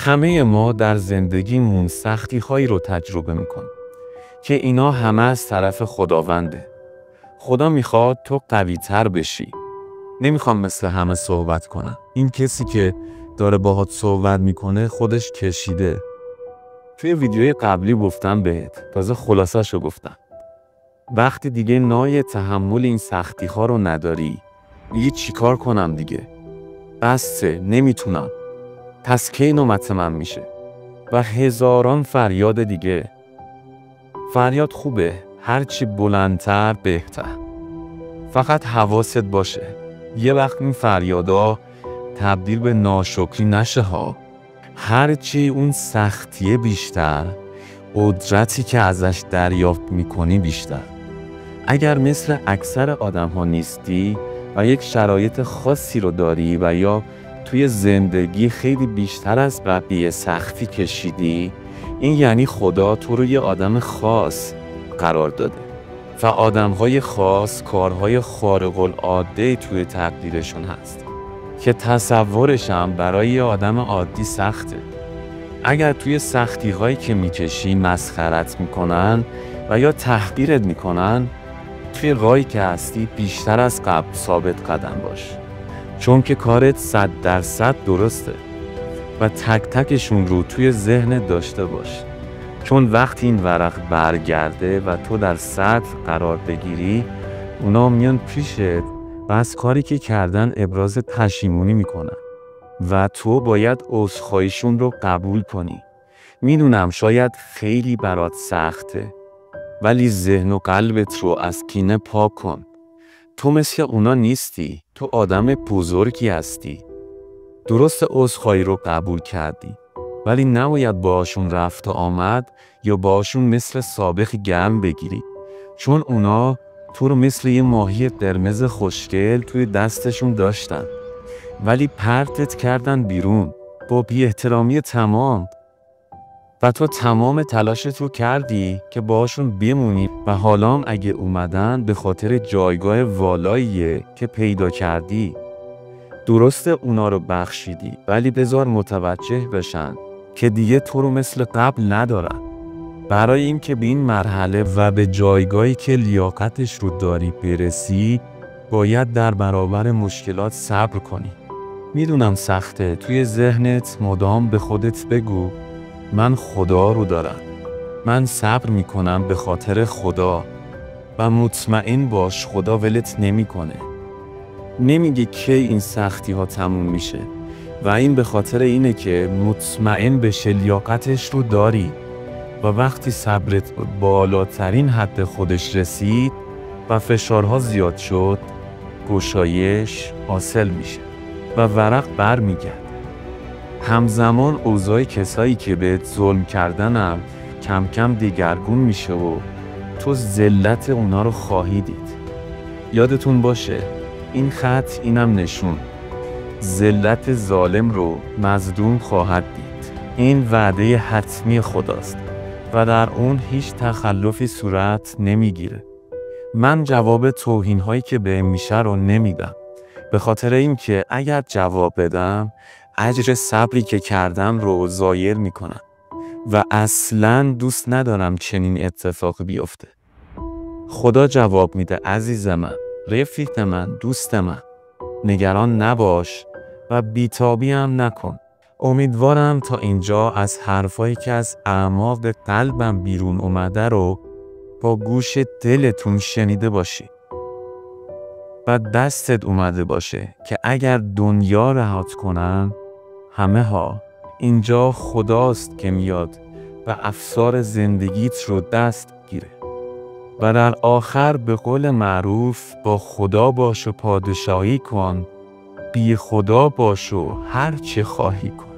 همه ما در زندگیمون سختی هایی رو تجربه میکنیم که اینا همه از طرف خداونده. خدا میخواد تو قوی تر بشی. نمیخوام مثل همه صحبت کنم. این کسی که داره باهات صحبت میکنه خودش کشیده. توی ویدیوی قبلی گفتم بهت، تازه خلاصه‌شو گفتم. وقتی دیگه نای تحمل این سختی ها رو نداری، دیگه چیکار کنم دیگه؟ بسه، نمیتونم. پس کی نوبت من میشه؟ و هزاران فریاد دیگه. فریاد خوبه، هرچی بلندتر بهتر. فقط حواست باشه یه وقت این فریادا تبدیل به ناشکری نشه ها. هرچی اون سختیه بیشتر، قدرتی که ازش دریافت میکنی بیشتر. اگر مثل اکثر آدم ها نیستی و یک شرایط خاصی رو داری و یا توی زندگی خیلی بیشتر از بقیه سختی کشیدی، این یعنی خدا تو رو یه آدم خاص قرار داده و آدم‌های خاص کارهای خارق العاده توی تقدیرشون هست که تصورش هم برای یه آدم عادی سخته. اگر توی سختی هایی که میکشی مسخرت میکنن و یا تحقیرت میکنن، توی راهی که هستی بیشتر از قبل ثابت قدم باش، چون که کارت 100% درسته و تک تکشون رو توی ذهنت داشته باش، چون وقتی این ورق برگرده و تو در سطح قرار بگیری، اونا میان پیشت و از کاری که کردن ابراز پشیمونی میکنن و تو باید عذرخواهیشون رو قبول کنی. میدونم شاید خیلی برات سخته، ولی ذهن و قلبت رو از کینه پاک کن. تو مثل اونا نیستی، تو آدم بزرگی هستی. درست عذرخواهی رو قبول کردی، ولی نباید باهاشون رفت و آمد یا باهاشون مثل سابق گرم بگیری، چون اونا تو رو مثل یه ماهی قرمز خوشگل توی دستشون داشتن، ولی پرتت کردن بیرون با بی احترامی تمام. و تو تمام تلاشت رو کردی که باهاشون بمونی و حالا اگه اومدن به خاطر جایگاه والاییه که پیدا کردی. درسته اونا رو بخشیدی، ولی بذار متوجه بشن که دیگه تو رو مثل قبل ندارن. برای این که به این مرحله و به جایگاهی که لیاقتش رو داری برسی، باید در برابر مشکلات صبر کنی. میدونم سخته. توی ذهنت مدام به خودت بگو من خدا رو دارم، من صبر میکنم به خاطر خدا، و مطمئن باش خدا ولت نمیکنه. نمیگه کی این سختی ها تموم میشه و این به خاطر اینه که مطمئن بشه لیاقتش رو داری و وقتی صبرت بالاترین حد خودش رسید و فشارها زیاد شد، گشایش حاصل میشه و ورق بر میگرد. همزمان اوضاع کسایی که بهت ظلم کردنم کم کم دگرگون میشه و تو ذلت اونا رو خواهی دید. یادتون باشه این خط اینم نشون، ذلت ظالم رو مظلوم خواهد دید. این وعده حتمی خداست و در اون هیچ تخلفی صورت نمیگیره. من جواب توهین هایی که بهم میشه رو نمیدم، به خاطر این که اگر جواب بدم اجر صبری که کردم رو ضایع میکنم و اصلاً دوست ندارم چنین اتفاقی بیفته. خدا جواب میده عزیز من، رفیق من، دوست من. نگران نباش و بیتابی هم نکن. امیدوارم تا اینجا از حرفایی که از اعماق قلبم بیرون اومده رو با گوش دلتون شنیده باشی و دستت اومده باشه که اگر دنیا رهات کنن، همه ها اینجا خداست که میاد و افسار زندگیت رو دست گیره و در آخر به قول معروف با خدا باش و پادشاهی کن، بی خدا باش و هر چه خواهی کن.